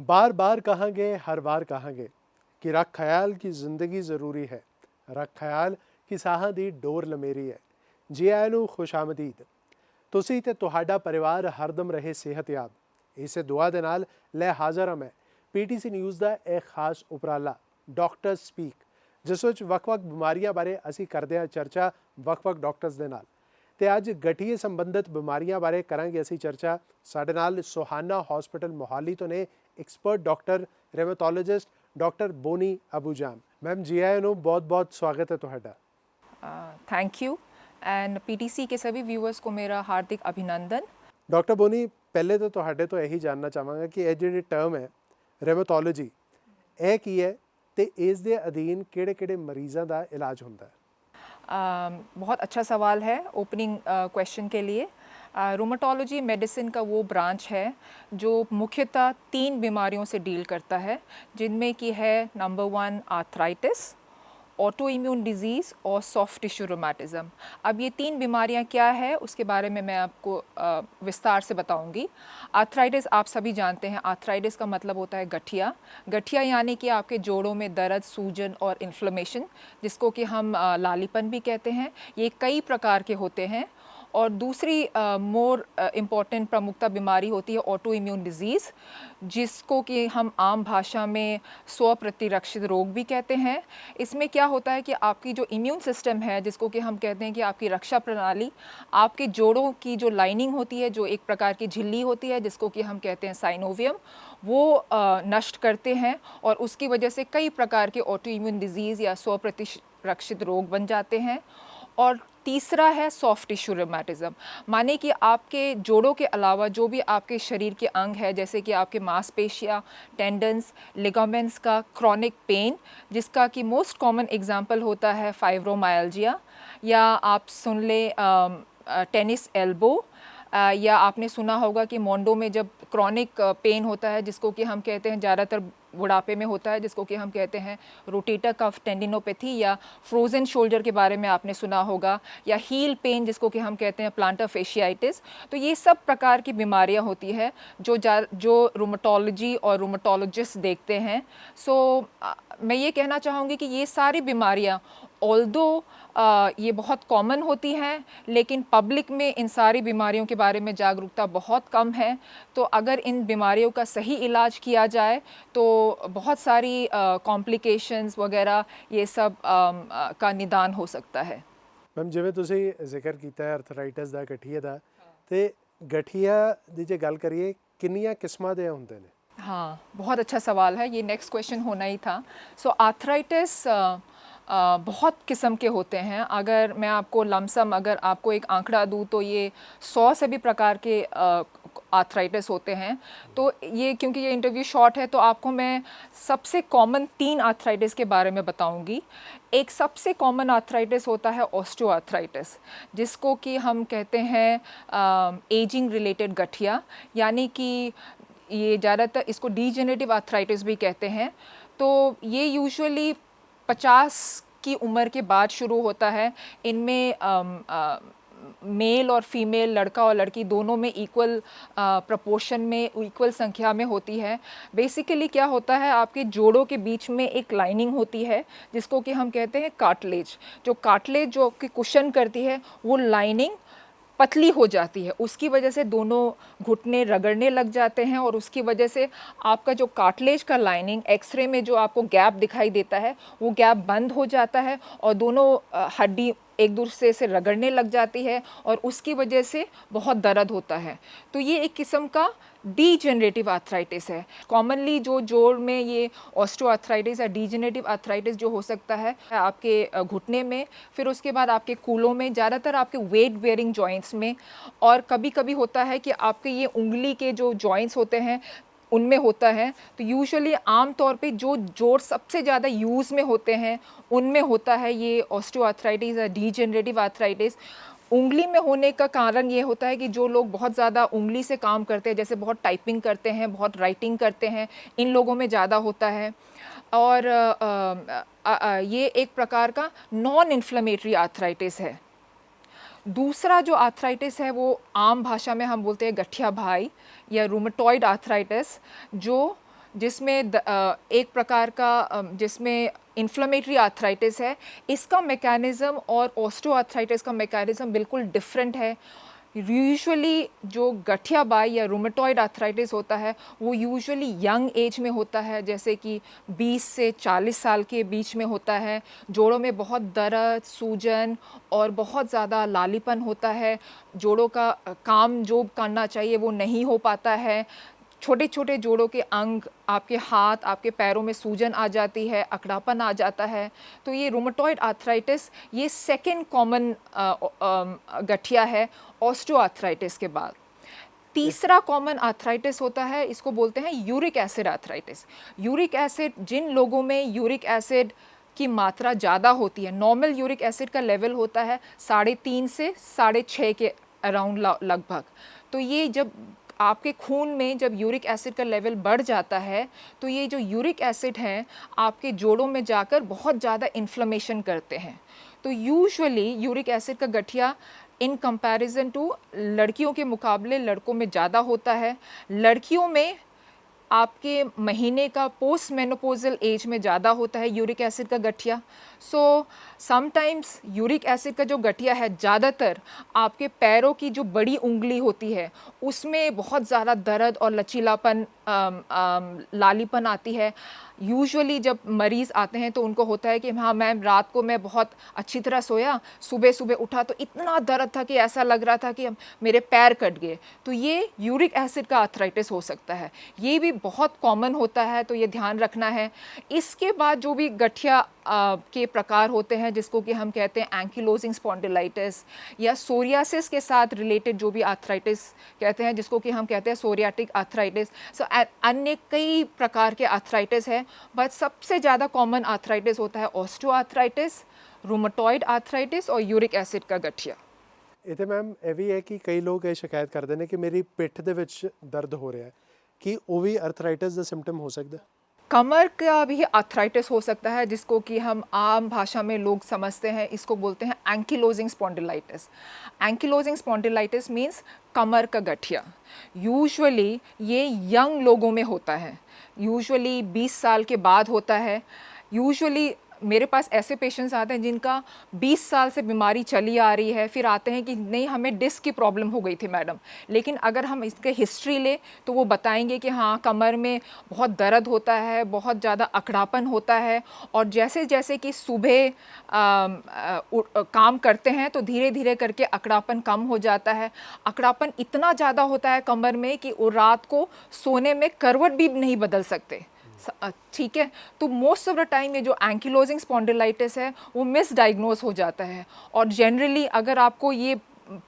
बार बार कहांगे, हर बार कहांगे कि रख ख्याल की ज़िंदगी ज़रूरी है, रख ख्याल कि ਸਾਹਾਂ ਦੀ ਡੋਰ ਲਮੇਰੀ ਹੈ। ਜੀ ਆਇਆਂ ਨੂੰ ਖੁਸ਼ਾਮਦੀਦ। ਤੁਸੀਂ ਤੇ ਤੁਹਾਡਾ ਪਰਿਵਾਰ ਹਰਦਮ ਰਹੇ ਸਿਹਤਯਾਬ। ਇਸੇ ਦੁਆ ਦੇ ਨਾਲ ਲੈ ਹਾਜ਼ਰ ਹਾਂ ਮੈਂ ਪੀਟੀਸੀ ਨਿਊਜ਼ ਦਾ ਇਹ ਖਾਸ ਉਪਰਾਲਾ ਡਾਕਟਰ ਸਪੀਕ, ਜਿਸ ਵਿੱਚ ਵੱਖ-ਵੱਖ ਬਿਮਾਰੀਆਂ ਬਾਰੇ ਅਸੀਂ ਕਰਦੇ ਹਾਂ ਚਰਚਾ ਵੱਖ-ਵੱਖ ਡਾਕਟਰਸ ਦੇ ਨਾਲ। ਤੇ ਅੱਜ ਗਠੀਏ ਸੰਬੰਧਿਤ ਬਿਮਾਰੀਆਂ ਬਾਰੇ ਕਰਾਂਗੇ ਅਸੀਂ ਚਰਚਾ। ਸਾਡੇ ਨਾਲ ਸੁਹਾਨਾ ਹਸਪੀਟਲ ਮੋਹਾਲੀ ਤੋਂ ਨੇ एक्सपर्ट डॉक्टर रेमेटोलॉजिस्ट डॉक्टर बोनी अबूजाम। मैम जी आए नो, बहुत बहुत स्वागत है तुहाडा। थैंक यू एंड पीटीसी के सभी व्यूअर्स को मेरा हार्दिक अभिनंदन। डॉक्टर बोनी, पहले तो तुहाडे तो यही जानना चाहांगा कि यह जी टर्म है रेमेटोलॉजी, यह की है ते इस दे अधीन किहड़े-किहड़े मरीज़ां दा इलाज हुंदा है? बहुत अच्छा सवाल है ओपनिंग क्वेश्चन के लिए। रोमेटोलॉजी मेडिसिन का वो ब्रांच है जो मुख्यतः 3 बीमारियों से डील करता है, जिनमें कि है number 1 arthritis, auto immune disease और सॉफ्ट टिश्यू रोमेटिज़म। अब ये 3 बीमारियां क्या है उसके बारे में मैं आपको विस्तार से बताऊंगी। आर्थराइटिस आप सभी जानते हैं, आर्थराइटिस का मतलब होता है गठिया। गठिया यानी कि आपके जोड़ों में दर्द, सूजन और इन्फ्लेमेशन, जिसको कि हम लालीपन भी कहते हैं। ये कई प्रकार के होते हैं। और दूसरी मोर इम्पॉर्टेंट प्रमुखता बीमारी होती है ऑटो इम्यून डिजीज़, जिसको कि हम आम भाषा में स्वप्रतिरक्षित रोग भी कहते हैं। इसमें क्या होता है कि आपकी जो इम्यून सिस्टम है, जिसको कि हम कहते हैं कि आपकी रक्षा प्रणाली, आपके जोड़ों की जो लाइनिंग होती है, जो एक प्रकार की झिल्ली होती है जिसको कि हम कहते हैं साइनोवियम, वो नष्ट करते हैं और उसकी वजह से कई प्रकार के ऑटो इम्यून डिजीज़ या स्वप्रतिरक्षित रोग बन जाते हैं। और तीसरा है सॉफ्ट टिश्यू रोमेटिज़म, माने कि आपके जोड़ों के अलावा जो भी आपके शरीर के अंग है, जैसे कि आपके मांसपेशियाँ, टेंडन्स, लिगामेंट्स का क्रॉनिक पेन, जिसका कि मोस्ट कॉमन एग्जांपल होता है फाइब्रोमायल्जिया, या आप सुन लें टेनिस एल्बो, या आपने सुना होगा कि मोंडो में जब क्रॉनिक पेन होता है, जिसको कि हम कहते हैं ज़्यादातर बुढ़ापे में होता है, जिसको कि हम कहते हैं रोटेटर कफ टेंडिनोपैथी, या फ्रोज़न शोल्डर के बारे में आपने सुना होगा, या हील पेन जिसको कि हम कहते हैं प्लांटर फेशियाइटिस। तो ये सब प्रकार की बीमारियां होती है जो रूमेटोलॉजी और रूमेटोलॉजिस्ट देखते हैं। मैं ये कहना चाहूँगी कि ये सारी बीमारियां ऑल्दो ये बहुत कॉमन होती हैं, लेकिन पब्लिक में इन सारी बीमारियों के बारे में जागरूकता बहुत कम है। तो अगर इन बीमारियों का सही इलाज किया जाए तो बहुत सारी कॉम्प्लिकेशंस वगैरह ये सब का निदान हो सकता है। मैम, जिवें तुसीं जिक्र कीता आर्थराइटिस दा, गठिया दा, ते गठिया दी जे गल करिए किन्नियां किस्मां दे हुंदे ने? हाँ, बहुत अच्छा सवाल है, ये नेक्स्ट क्वेश्चन होना ही था। आर्थराइटिस बहुत किस्म के होते हैं। अगर मैं आपको लमसम अगर आपको एक आंकड़ा दूँ तो ये 100 से भी प्रकार के आर्थराइटिस होते हैं। तो ये क्योंकि ये इंटरव्यू शॉर्ट है तो आपको मैं सबसे कॉमन 3 आर्थराइटिस के बारे में बताऊंगी। एक सबसे कॉमन आर्थराइटिस होता है ऑस्टियोआर्थराइटिस, जिसको कि हम कहते हैं एजिंग रिलेटेड गठिया, यानी कि ये ज़्यादातर इसको डीजेनरेटिव आर्थराइटिस भी कहते हैं। तो ये यूजुअली 50 की उम्र के बाद शुरू होता है। इनमें मेल और फीमेल, लड़का और लड़की दोनों में इक्वल प्रपोर्शन में, इक्वल संख्या में होती है। बेसिकली क्या होता है, आपके जोड़ों के बीच में एक लाइनिंग होती है जिसको कि हम कहते हैं कार्टिलेज। जो कार्टिलेज जो कि कुशन करती है, वो लाइनिंग पतली हो जाती है, उसकी वजह से दोनों घुटने रगड़ने लग जाते हैं और उसकी वजह से आपका जो कार्टिलेज का लाइनिंग एक्सरे में जो आपको गैप दिखाई देता है, वो गैप बंद हो जाता है और दोनों हड्डी एक दूसरे से रगड़ने लग जाती है और उसकी वजह से बहुत दर्द होता है। तो ये एक किस्म का डीजेनरेटिव आर्थराइटिस है। कॉमनली जो जोड़ में ये ऑस्टियोआर्थराइटिस या डीजेनरेटिव आर्थराइटिस जो हो सकता है आपके घुटने में, फिर उसके बाद आपके कूलों में, ज़्यादातर आपके वेट बेयरिंग जॉइंट्स में, और कभी कभी होता है कि आपके ये उंगली के जो जॉइंट्स होते हैं उनमें होता है। तो यूजुअली आम तौर पे जो जोड़ सबसे ज़्यादा यूज़ में होते हैं उनमें होता है ये ऑस्टियोआर्थराइटिस या डीजेनरेटिव आर्थराइटिस। उंगली में होने का कारण ये होता है कि जो लोग बहुत ज़्यादा उंगली से काम करते हैं, जैसे बहुत टाइपिंग करते हैं, बहुत राइटिंग करते हैं, इन लोगों में ज़्यादा होता है। और ये एक प्रकार का नॉन इन्फ्लेमेटरी आर्थराइटिस है। दूसरा जो आर्थराइटिस है वो आम भाषा में हम बोलते हैं गठिया भाई या रूमेटॉइड आर्थराइटिस, जो जिसमें एक प्रकार का जिसमें इन्फ्लेमेटरी आर्थराइटिस है। इसका मैकेनिज़्म और ऑस्टियोआर्थराइटिस का मैकेनिज़्म बिल्कुल डिफरेंट है। यूजुअली जो गठिया बाई या रूमेटॉइड आर्थराइटिस होता है वो यूजुअली यंग एज में होता है, जैसे कि 20 से 40 साल के बीच में होता है। जोड़ों में बहुत दर्द, सूजन और बहुत ज़्यादा लालीपन होता है। जोड़ों का काम जो करना चाहिए वो नहीं हो पाता है। छोटे छोटे जोड़ों के अंग, आपके हाथ, आपके पैरों में सूजन आ जाती है, अकड़ापन आ जाता है। तो ये रूमेटॉइड आर्थराइटिस ये सेकेंड कॉमन गठिया है ऑस्टियोआर्थराइटिस के बाद। तीसरा कॉमन आर्थराइटिस होता है, इसको बोलते हैं uric acid arthritis. Uric acid, जिन लोगों में यूरिक एसिड की मात्रा ज़्यादा होती है, नॉर्मल यूरिक एसिड का लेवल होता है 3.5 से 6.5 के अराउंड लगभग। तो ये जब आपके खून में जब यूरिक एसिड का लेवल बढ़ जाता है तो ये जो यूरिक एसिड हैं आपके जोड़ों में जाकर बहुत ज़्यादा इन्फ्लेमेशन करते हैं। तो यूजुअली यूरिक एसिड का गठिया इन कंपैरिजन टू लड़कियों के मुकाबले लड़कों में ज़्यादा होता है। लड़कियों में आपके महीने का पोस्ट मेनोपॉजल एज में ज़्यादा होता है यूरिक एसिड का गठिया। सो समटाइम्स यूरिक एसिड का जो गठिया है ज़्यादातर आपके पैरों की जो बड़ी उंगली होती है उसमें बहुत ज़्यादा दर्द और लचीलापन, लालीपन आती है। यूजुअली जब मरीज़ आते हैं तो उनको होता है कि हाँ मैम, रात को मैं बहुत अच्छी तरह सोया, सुबह सुबह उठा तो इतना दर्द था कि ऐसा लग रहा था कि मेरे पैर कट गए। तो ये यूरिक एसिड का आर्थराइटिस हो सकता है। ये भी बहुत कॉमन होता है, तो ये ध्यान रखना है। इसके बाद जो भी गठिया के प्रकार होते हैं जिसको कि हम कहते हैं एंकिलोजिंग स्पॉन्डिलाइटिस या सोरियासिस के साथ रिलेटेड जो भी आर्थराइटिस कहते हैं जिसको कि हम कहते हैं सोरियाटिक आर्थराइटिस। सो अन्य कई प्रकार के आर्थराइटिस है, बट सबसे ज़्यादा कॉमन आर्थराइटिस होता है ऑस्टियोआर्थराइटिस, रूमेटॉइड आर्थराइटिस और यूरिक एसिड का गठिया। ਇਹਦੇ ਮੈਮ ਇਹ ਵੀ ਹੈ ਕਿ ਕਈ ਲੋਕ ਇਹ ਸ਼ਿਕਾਇਤ ਕਰਦੇ ਨੇ ਕਿ ਮੇਰੀ ਪਿੱਠ ਦੇ ਵਿੱਚ ਦਰਦ ਹੋ ਰਿਹਾ ਹੈ, ਕਿ ਉਹ ਵੀ ਅਰਥਰਾਈਟਿਸ ਦਾ ਸਿੰਪਟਮ ਹੋ ਸਕਦਾ? कमर का भी आर्थराइटिस हो सकता है जिसको कि हम आम भाषा में लोग समझते हैं, इसको बोलते हैं ankylosing spondylitis. Ankylosing spondylitis means कमर का गठिया। यूजुअली ये यंग लोगों में होता है, यूजुअली 20 साल के बाद होता है। यूजुअली मेरे पास ऐसे पेशेंट्स आते हैं जिनका 20 साल से बीमारी चली आ रही है, फिर आते हैं कि नहीं हमें डिस्क की प्रॉब्लम हो गई थी मैडम, लेकिन अगर हम इसके हिस्ट्री ले तो वो बताएंगे कि हाँ कमर में बहुत दर्द होता है, बहुत ज़्यादा अकड़ापन होता है, और जैसे जैसे कि सुबह काम करते हैं तो धीरे धीरे करके अकड़ापन कम हो जाता है। अकड़ापन इतना ज़्यादा होता है कमर में कि वो रात को सोने में करवट भी नहीं बदल सकते। ठीक है, तो मोस्ट ऑफ द टाइम ये जो एंकिलोजिंग स्पॉन्डिलाइटिस है वो मिसडाइग्नोज हो जाता है, और जनरली अगर आपको ये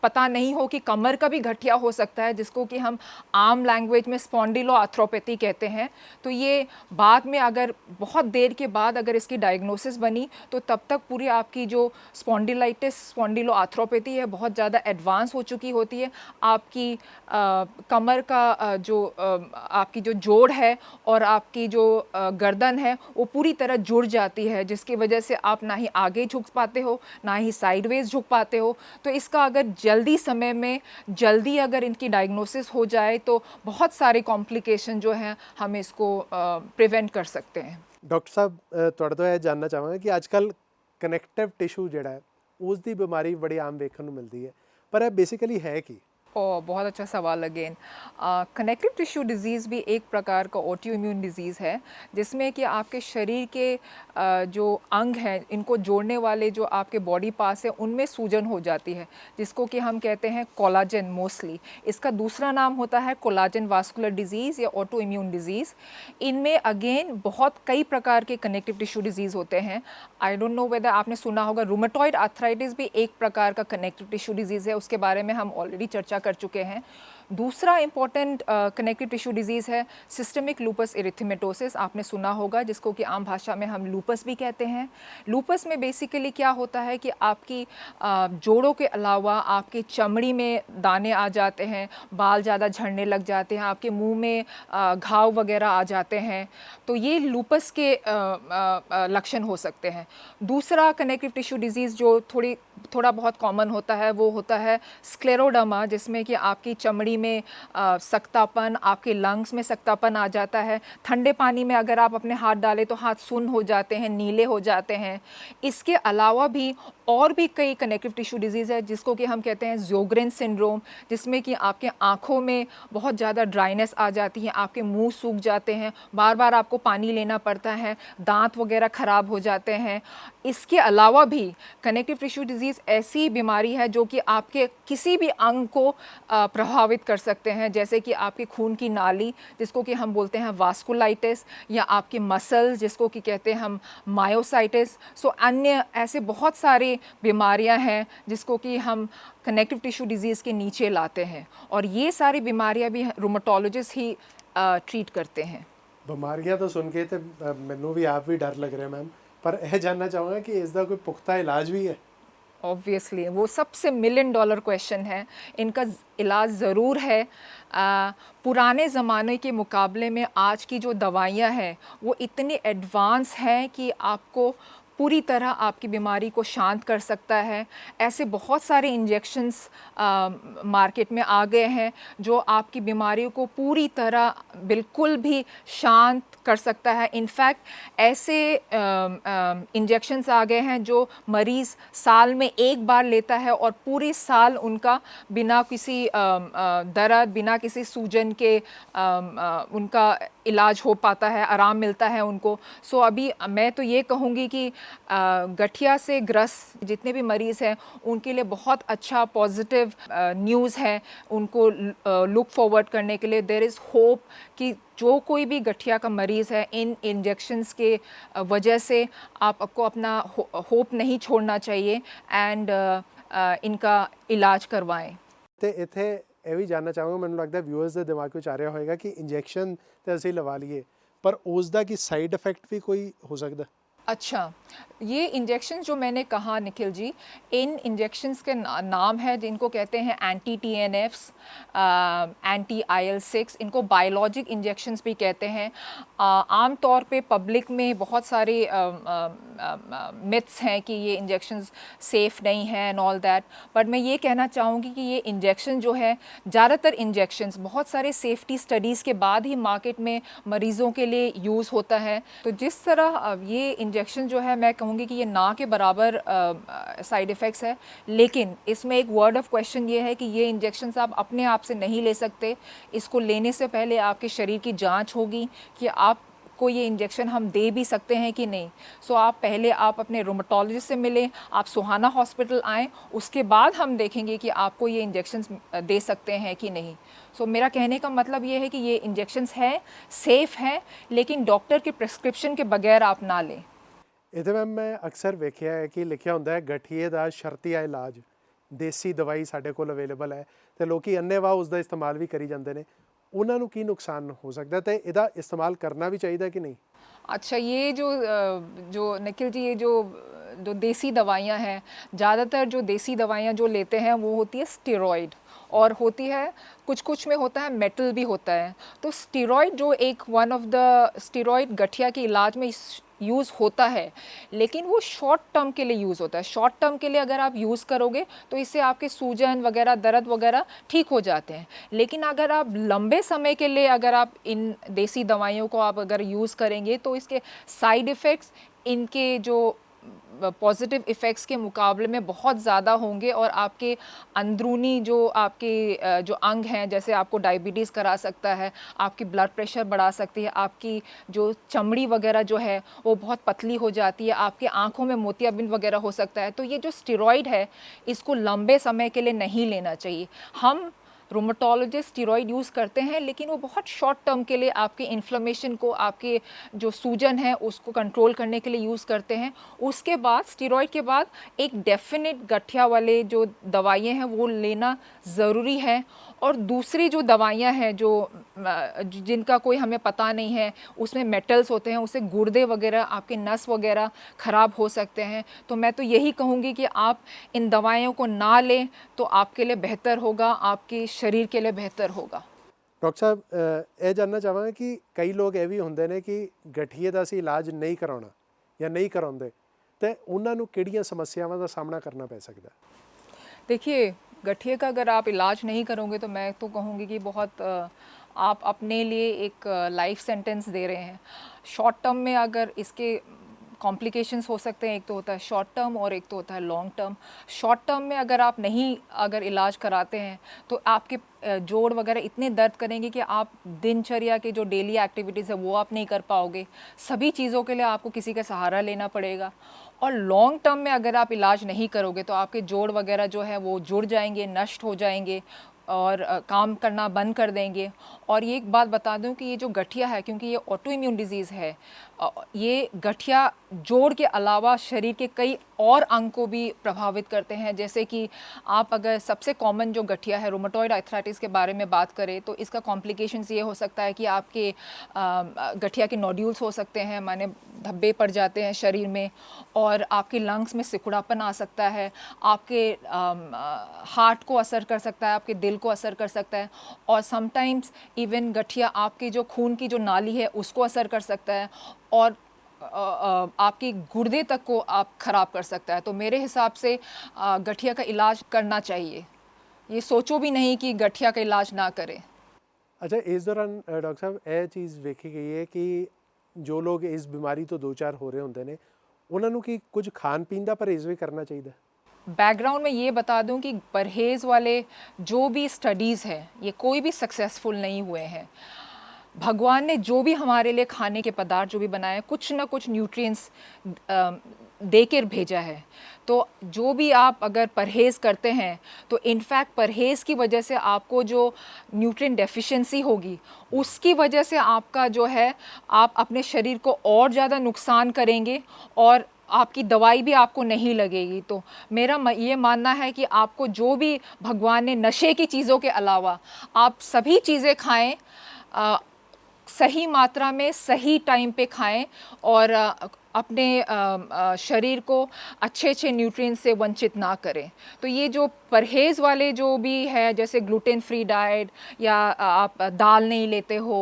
पता नहीं हो कि कमर का भी गठिया हो सकता है जिसको कि हम आम लैंग्वेज में स्पॉन्डिलोआर्थ्रोपैथी कहते हैं, तो ये बाद में अगर बहुत देर के बाद अगर इसकी डायग्नोसिस बनी तो तब तक पूरी आपकी जो स्पॉन्डिलाइटिस स्पॉन्डिलोआर्थ्रोपैथी है बहुत ज़्यादा एडवांस हो चुकी होती है। आपकी कमर का आपकी जो जोड़ है और आपकी जो गर्दन है वो पूरी तरह जुड़ जाती है, जिसकी वजह से आप ना ही आगे झुक पाते हो ना ही साइडवेज झुक पाते हो। तो इसका अगर जल्दी समय में जल्दी अगर इनकी डायग्नोसिस हो जाए तो बहुत सारे कॉम्प्लिकेशन जो हैं हम इसको प्रिवेंट कर सकते हैं। ਡਾਕਟਰ ਸਾਹਿਬ ਤੁਹਾਡੇ ਤੋਂ ਇਹ ਜਾਨਣਾ ਚਾਹਾਂਗਾ ਕਿ ਅੱਜ ਕੱਲ੍ਹ ਕਨੈਕਟਿਵ ਟਿਸ਼ੂ ਜਿਹੜਾ ਹੈ ਉਸ ਦੀ ਬਿਮਾਰੀ ਬੜੀ ਆਮ ਵੇਖਣ ਨੂੰ ਮਿਲਦੀ ਹੈ, ਪਰ ਇਹ ਬੇਸਿਕਲੀ ਹੈ ਕੀ? बहुत अच्छा सवाल अगेन। कनेक्टिव टिश्यू डिज़ीज़ भी एक प्रकार का ऑटो इम्यून डिज़ीज़ है जिसमें कि आपके शरीर के जो अंग हैं इनको जोड़ने वाले जो आपके बॉडी पार्ट्स हैं उनमें सूजन हो जाती है, जिसको कि हम कहते हैं कोलाजन मोस्टली। इसका दूसरा नाम होता है कोलाजन वास्कुलर डिज़ीज़ या ऑटो इम्यून डिज़ीज़। इनमें अगेन बहुत कई प्रकार के कनेक्टिव टिश्यू डिज़ीज़ होते हैं। आई डोंट नो वेदर आपने सुना होगा रूमेटॉइड आर्थराइटिस भी एक प्रकार का कनेक्टिव टिश्यू डिज़ीज़ है, उसके बारे में हम ऑलरेडी चर्चा कर चुके हैं। दूसरा इम्पॉर्टेंट कनेक्टिव टिश्यू डिज़ीज़ है सिस्टमिक लूपस एरिथेमेटोसिस, आपने सुना होगा, जिसको कि आम भाषा में हम लूपस भी कहते हैं। लूपस में बेसिकली क्या होता है कि आपकी जोड़ों के अलावा आपकी चमड़ी में दाने आ जाते हैं, बाल ज़्यादा झड़ने लग जाते हैं, आपके मुंह में घाव वगैरह आ जाते हैं, तो ये लूपस के लक्षण हो सकते हैं। दूसरा कनेक्टिव टिश्यू डिज़ीज़ जो थोड़ा बहुत कॉमन होता है वो होता है स्क्लेरोडर्मा, जिसमें कि आपकी चमड़ी में सख्तापन, आपके लंग्स में सख्तापन आ जाता है। ठंडे पानी में अगर आप अपने हाथ डालें तो हाथ सुन्न हो जाते हैं, नीले हो जाते हैं। इसके अलावा भी और भी कई कनेक्टिव टिश्यू डिजीज़ है जिसको कि हम कहते हैं ज़ोग्रेन सिंड्रोम, जिसमें कि आपके आँखों में बहुत ज़्यादा ड्राइनेस आ जाती है, आपके मुंह सूख जाते हैं, बार बार आपको पानी लेना पड़ता है, दांत वगैरह ख़राब हो जाते हैं। इसके अलावा भी कनेक्टिव टिश्यू डिजीज़ ऐसी बीमारी है जो कि आपके किसी भी अंग को प्रभावित कर सकते हैं, जैसे कि आपके खून की नाली जिसको कि हम बोलते हैं वास्कुलाइटिस, या आपके मसल्स जिसको कि कहते हैं हम मायोसाइटिस। सो अन्य ऐसे बहुत सारे बीमारियां हैं जिसको कि हम कनेक्टिव टिश्यू डिजीज़ के नीचे लाते हैं, और ये सारी बीमारियां भी रूमेटोलॉजिस्ट ही ट्रीट करते हैं। ਬਿਮਾਰੀਆਂ ਤਾਂ ਸੁਣ ਕੇ ਤੇ ਮੈਨੂੰ ਵੀ ਆਪ ਵੀ ਡਰ ਲੱਗ ਰਿਹਾ ਮੈਮ, ਪਰ ਇਹ ਜਾਨਣਾ ਚਾਹਾਂਗਾ ਕਿ ਇਸ ਦਾ ਕੋਈ ਪੁਖਤਾ ਇਲਾਜ ਵੀ है? ऑब्वियसली वो सबसे $1 मिलियन क्वेश्चन है। इनका इलाज ज़रूर है। पुराने ज़माने के मुकाबले में आज की जो दवाइयाँ हैं वो इतनी एडवांस हैं कि आपको पूरी तरह आपकी बीमारी को शांत कर सकता है। ऐसे बहुत सारे इंजेक्शंस मार्केट में आ गए हैं जो आपकी बीमारी को पूरी तरह बिल्कुल भी शांत कर सकता है। इनफैक्ट ऐसे इंजेक्शंस आ गए हैं जो मरीज़ साल में एक बार लेता है और पूरे साल उनका बिना किसी दर्द, बिना किसी सूजन के उनका इलाज हो पाता है, आराम मिलता है उनको। सो अभी मैं तो ये कहूँगी कि गठिया से ग्रस्त जितने भी मरीज़ हैं उनके लिए बहुत अच्छा पॉजिटिव न्यूज़ है उनको लुक फॉरवर्ड करने के लिए। देयर इज़ होप कि जो कोई भी गठिया का मरीज़ है इन इंजेक्शंस के वजह से आपको अपना होप नहीं छोड़ना चाहिए एंड इनका इलाज करवाएं। ਤੇ ਇੱਥੇ ਇਹ ਵੀ ਜਾਨਣਾ ਚਾਹਾਂਗਾ, ਮੈਨੂੰ ਲੱਗਦਾ ਵਿਊਅਰਸ ਦੇ ਦਿਮਾਗ ਵਿੱਚ ਆ ਰਿਹਾ ਹੋਏਗਾ ਕਿ ਇੰਜੈਕਸ਼ਨ ਤੇ ਅਸੀਂ ਲਵਾ ਲਈਏ ਪਰ ਉਸ ਦਾ ਕੀ ਸਾਈਡ ਇਫੈਕਟ भी कोई हो सकता? अच्छा, ये इंजेक्शन जो मैंने कहा निखिल जी, इन इंजेक्शंस के नाम है जिनको कहते हैं एंटी TNFs, एंटी IL-6, इनको बायोलॉजिक इंजेक्शंस भी कहते हैं। आम तौर पे पब्लिक में बहुत सारे मिथ्स हैं कि ये इंजेक्शंस सेफ़ नहीं हैं एंड ऑल दैट, बट मैं ये कहना चाहूँगी कि ये इंजेक्शन जो है, ज़्यादातर इंजेक्शंस बहुत सारे सेफ्टी स्टडीज़ के बाद ही मार्केट में मरीज़ों के लिए यूज़ होता है। तो जिस तरह ये इंजेक्शन जो है मैं कहूँगी कि ये ना के बराबर साइड इफ़ेक्ट्स है, लेकिन इसमें एक वर्ड ऑफ क्वेश्चन ये है कि ये इंजेक्शंस आप अपने आप से नहीं ले सकते। इसको लेने से पहले आपके शरीर की जांच होगी कि आपको ये इंजेक्शन हम दे भी सकते हैं कि नहीं। सो आप पहले आप अपने रूमेटोलॉजिस्ट से मिलें, आप सुहाना हॉस्पिटल आएँ, उसके बाद हम देखेंगे कि आपको ये इंजेक्शंस दे सकते हैं कि नहीं। सो मेरा कहने का मतलब ये है कि ये इंजेक्शंस हैं, सेफ़ हैं, लेकिन डॉक्टर के प्रिस्क्रिप्शन के बगैर आप ना लें। ਇਹਦੇ ਮੈਮ ਮੈਂ ਅਕਸਰ ਵੇਖਿਆ ਹੈ ਕਿ ਲਿਖਿਆ ਹੁੰਦਾ ਹੈ ਗਠੀਏ ਦਾ ਸ਼ਰਤੀਆ ਇਲਾਜ, ਦੇਸੀ ਦਵਾਈ ਸਾਡੇ ਕੋਲ ਅਵੇਲੇਬਲ ਹੈ ਤੇ ਲੋਕੀ ਅੰਨੇਵਾਹ ਉਸ ਦਾ ਇਸਤੇਮਾਲ ਵੀ ਕਰੀ ਜਾਂਦੇ ਨੇ। ਉਹਨਾਂ ਨੂੰ ਕੀ ਨੁਕਸਾਨ ਹੋ ਸਕਦਾ ਤੇ ਇਹਦਾ ਇਸਤੇਮਾਲ ਕਰਨਾ ਵੀ ਚਾਹੀਦਾ कि नहीं? अच्छा, ये जो निखिल जी, ये जो देसी दवाइयाँ हैं, ज़्यादातर जो देसी दवाइयाँ जो लेते हैं वो होती है स्टेरॉइड, और होती है कुछ में होता है मेटल भी होता है। तो स्टेरॉइड जो एक वन ऑफ द स्टेरॉइड गठिया के इलाज में यूज़ होता है, लेकिन वो शॉर्ट टर्म के लिए यूज़ होता है। शॉर्ट टर्म के लिए अगर आप यूज़ करोगे तो इससे आपके सूजन वगैरह, दर्द वगैरह ठीक हो जाते हैं। लेकिन अगर आप लंबे समय के लिए अगर आप इन देसी दवाइयों को आप अगर यूज़ करेंगे तो इसके साइड इफ़ेक्ट्स इनके जो पॉजिटिव इफ़ेक्ट्स के मुकाबले में बहुत ज़्यादा होंगे, और आपके अंदरूनी जो आपके जो अंग हैं, जैसे आपको डायबिटीज़ करा सकता है, आपकी ब्लड प्रेशर बढ़ा सकती है, आपकी जो चमड़ी वगैरह जो है वो बहुत पतली हो जाती है, आपके आँखों में मोतियाबिंद वगैरह हो सकता है। तो ये जो स्टेरॉइड है इसको लंबे समय के लिए नहीं लेना चाहिए। हम रूमेटोलॉजिस्ट स्टेरॉइड यूज़ करते हैं, लेकिन वो बहुत शॉर्ट टर्म के लिए आपके इन्फ्लेमेशन को, आपके जो सूजन है उसको कंट्रोल करने के लिए यूज़ करते हैं। उसके बाद स्टेरॉइड के बाद एक डेफिनेट गठिया वाले जो दवाइयाँ हैं वो लेना ज़रूरी है। और दूसरी जो दवाइयाँ हैं जो जिनका कोई हमें पता नहीं है, उसमें मेटल्स होते हैं, उससे गुर्दे वगैरह, आपके नस वगैरह ख़राब हो सकते हैं। तो मैं तो यही कहूँगी कि आप इन दवाइयों को ना लें तो आपके लिए बेहतर होगा, आपके शरीर के लिए बेहतर होगा। ਡਾਕਟਰ ਸਾਹਿਬ ਇਹ ਜਾਨਣਾ ਚਾਹਾਂਗਾ ਕਿ ਕਈ ਲੋਕ ਇਹ ਵੀ ਹੁੰਦੇ ਨੇ ਕਿ ਗਠੀਏ ਦਾ ਅਸੀਂ ਇਲਾਜ ਨਹੀਂ ਕਰਾਉਣਾ ਜਾਂ ਨਹੀਂ ਕਰਾਉਂਦੇ, ਤੇ ਉਹਨਾਂ ਨੂੰ ਕਿਹੜੀਆਂ ਸਮੱਸਿਆਵਾਂ ਦਾ ਸਾਹਮਣਾ ਕਰਨਾ ਪੈ ਸਕਦਾ? देखिए, गठिए का अगर आप इलाज नहीं करोगे तो मैं तो कहूँगी कि बहुत आप अपने लिए एक लाइफ सेंटेंस दे रहे हैं। शॉर्ट टर्म में अगर इसके कॉम्प्लिकेशंस हो सकते हैं, एक तो होता है शॉर्ट टर्म और एक तो होता है लॉन्ग टर्म। शॉर्ट टर्म में अगर आप नहीं अगर इलाज कराते हैं तो आपके जोड़ वगैरह इतने दर्द करेंगे कि आप दिनचर्या के जो डेली एक्टिविटीज़ है वो आप नहीं कर पाओगे। सभी चीज़ों के लिए आपको किसी का सहारा लेना पड़ेगा। और लॉन्ग टर्म में अगर आप इलाज नहीं करोगे तो आपके जोड़ वगैरह जो है वो जुड़ जाएंगे, नष्ट हो जाएंगे और काम करना बंद कर देंगे। और ये एक बात बता दूं कि ये जो गठिया है, क्योंकि ये ऑटो इम्यून डिजीज़ है, ये गठिया जोड़ के अलावा शरीर के कई और अंग को भी प्रभावित करते हैं। जैसे कि आप अगर सबसे कॉमन जो गठिया है रूमेटॉइड आर्थराइटिस के बारे में बात करें तो इसका कॉम्प्लिकेशंस ये हो सकता है कि आपके गठिया के नोड्यूल्स हो सकते हैं, माने धब्बे पड़ जाते हैं शरीर में, और आपके लंग्स में सिकुड़ापन आ सकता है, आपके हार्ट को असर कर सकता है, आपके दिल को असर कर सकता है, और समटाइम्स इवन गठिया आपकी जो खून की जो नाली है उसको असर कर सकता है और आपकी गुर्दे तक को आप ख़राब कर सकता है। तो मेरे हिसाब से गठिया का इलाज करना चाहिए। ये सोचो भी नहीं कि गठिया का इलाज ना करें। अच्छा, इस दौरान डॉक्टर साहब ਇਹ ਚੀਜ਼ ਵੇਖੀ ਗਈ ਹੈ ਕਿ ਜੋ ਲੋਕ ਇਸ ਬਿਮਾਰੀ ਤੋਂ ਦੋ ਚਾਰ ਹੋ ਰਹੇ ਹੁੰਦੇ ਨੇ ਉਹਨਾਂ ਨੂੰ ਕੀ ਕੁਝ ਖਾਣ ਪੀਣ ਦਾ ਪਰਹੇਜ਼ ਵੀ ਕਰਨਾ ਚਾਹੀਦਾ? बैकग्राउंड में ये बता दूं कि परहेज़ वाले जो भी स्टडीज़ हैं ये कोई भी सक्सेसफुल नहीं हुए हैं। भगवान ने जो भी हमारे लिए खाने के पदार्थ जो भी बनाए कुछ ना कुछ न्यूट्रिएंट्स दे कर भेजा है। तो जो भी आप अगर परहेज़ करते हैं तो इनफैक्ट परहेज़ की वजह से आपको जो न्यूट्रिएंट डेफिशिएंसी होगी उसकी वजह से आपका जो है आप अपने शरीर को और ज़्यादा नुकसान करेंगे और आपकी दवाई भी आपको नहीं लगेगी। तो मेरा ये मानना है कि आपको जो भी भगवान ने नशे की चीज़ों के अलावा आप सभी चीज़ें खाएं, सही मात्रा में सही टाइम पे खाएं और अपने शरीर को अच्छे अच्छे न्यूट्रिएंट्स से वंचित ना करें। तो ये जो परहेज़ वाले जो भी है जैसे ग्लूटेन फ्री डाइट या आप दाल नहीं लेते हो,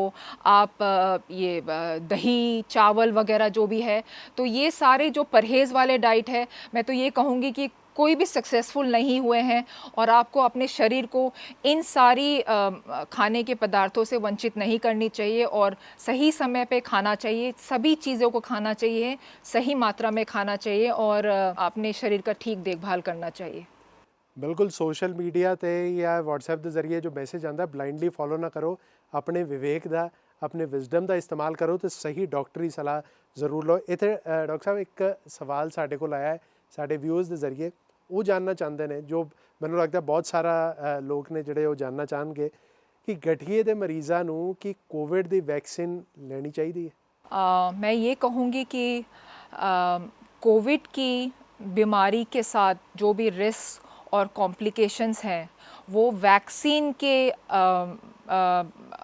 आप ये दही चावल वगैरह जो भी है, तो ये सारे जो परहेज़ वाले डाइट है मैं तो ये कहूँगी कि कोई भी सक्सेसफुल नहीं हुए हैं और आपको अपने शरीर को इन सारी खाने के पदार्थों से वंचित नहीं करनी चाहिए और सही समय पे खाना चाहिए, सभी चीज़ों को खाना चाहिए, सही मात्रा में खाना चाहिए और अपने शरीर का ठीक देखभाल करना चाहिए। बिल्कुल, सोशल मीडिया ते या व्हाट्सएप के जरिए जो मैसेज आता ब्लाइंडली फॉलो ना करो, अपने विवेक का अपने विजडम का इस्तेमाल करो तो सही डॉक्टरी सलाह जरूर लो। इतने डॉक्टर साहब एक सवाल साढ़े को आया है साढ़े व्यूअर्स के जरिए, वो जानना चाहते हैं, जो मैंने लगता है बहुत सारा लोग ने जोड़े वो जानना चाहेंगे कि गठिए के मरीज़ों को कि कोविड की वैक्सीन लेनी चाहिए है? मैं ये कहूँगी कि कोविड की बीमारी के साथ जो भी रिस्क और कॉम्प्लिकेशंस हैं वो वैक्सीन के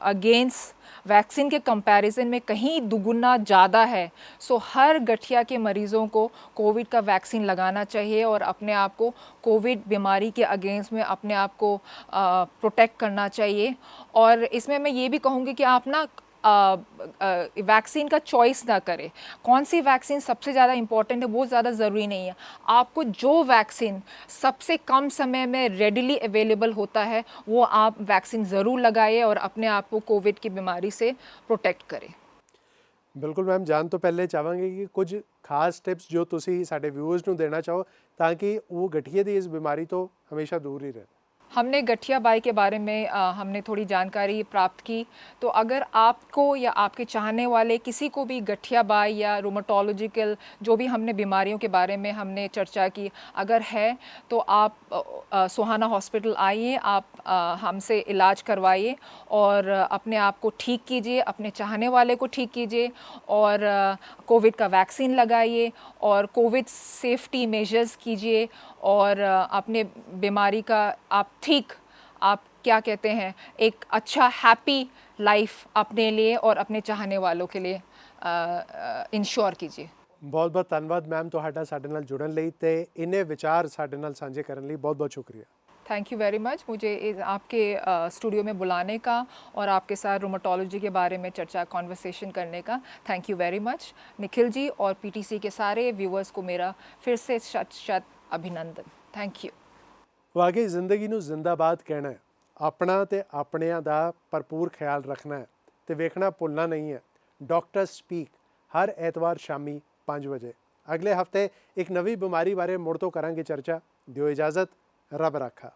अगेंस्ट वैक्सीन के कंपैरिजन में कहीं दुगुना ज़्यादा है। सो हर गठिया के मरीज़ों को कोविड का वैक्सीन लगाना चाहिए और अपने आप को कोविड बीमारी के अगेंस्ट में अपने आप को प्रोटेक्ट करना चाहिए। और इसमें मैं ये भी कहूँगी कि आप ना वैक्सीन का चॉइस ना करें। कौन सी वैक्सीन सबसे ज़्यादा इम्पॉर्टेंट है वो ज़्यादा ज़रूरी नहीं है। आपको जो वैक्सीन सबसे कम समय में रेडिली अवेलेबल होता है वो आप वैक्सीन ज़रूर लगाइए और अपने आप को कोविड की बीमारी से प्रोटेक्ट करें। बिल्कुल मैम, जान तो पहले चाहेंगे कि कुछ खास टिप्स जो तुसी साडे व्यूअर्स नूं देना चाहो ताकि वो गठिए की इस बीमारी तो हमेशा दूर ही रहे। हमने गठिया बाई के बारे में हमने थोड़ी जानकारी प्राप्त की। तो अगर आपको या आपके चाहने वाले किसी को भी गठिया बाई या रूमेटोलॉजिकल जो भी हमने बीमारियों के बारे में हमने चर्चा की अगर है तो आप सोहाना हॉस्पिटल आइए, आप हमसे इलाज करवाइए और अपने आप को ठीक कीजिए, अपने चाहने वाले को ठीक कीजिए और कोविड का वैक्सीन लगाइए और कोविड सेफ्टी मेजर्स कीजिए और अपने बीमारी का आप क्या कहते हैं एक अच्छा हैप्पी लाइफ अपने लिए और अपने चाहने वालों के लिए इंश्योर कीजिए। बहुत बहुत धन्यवाद मैम, तुहाडा साडे नाल जुड़न लई ते इन्ने विचार साडे नाल साझे करन लई बहुत बहुत शुक्रिया। थैंक यू वेरी मच मुझे आपके स्टूडियो में बुलाने का और आपके साथ रूमेटोलॉजी के बारे में चर्चा कॉन्वर्सेशन करने का। Thank you very much Nikhil ji और पीटीसी के सारे व्यूअर्स को मेरा फिर से शत शत अभिनंदन। Thank you. ਵਾਕਈ ਜ਼ਿੰਦਗੀ ਨੂੰ ਜ਼ਿੰਦਾਬਾਦ ਕਹਿਣਾ ਹੈ, ਆਪਣਾ ਤੇ ਆਪਣਿਆਂ ਦਾ ਭਰਪੂਰ ਖਿਆਲ ਰੱਖਣਾ ਹੈ ਤੇ ਵੇਖਣਾ ਭੁੱਲਣਾ ਨਹੀਂ ਹੈ ਡਾਕਟਰ ਸਪੀਕ ਹਰ ਐਤਵਾਰ ਸ਼ਾਮੀ 5 ਵਜੇ। ਅਗਲੇ ਹਫਤੇ ਇੱਕ ਨਵੀਂ ਬਿਮਾਰੀ ਬਾਰੇ ਮੁੜ ਤੋਂ ਕਰਾਂਗੇ ਚਰਚਾ। ਦਿਓ ਇਜਾਜ਼ਤ, ਰੱਬ ਰਾਖਾ।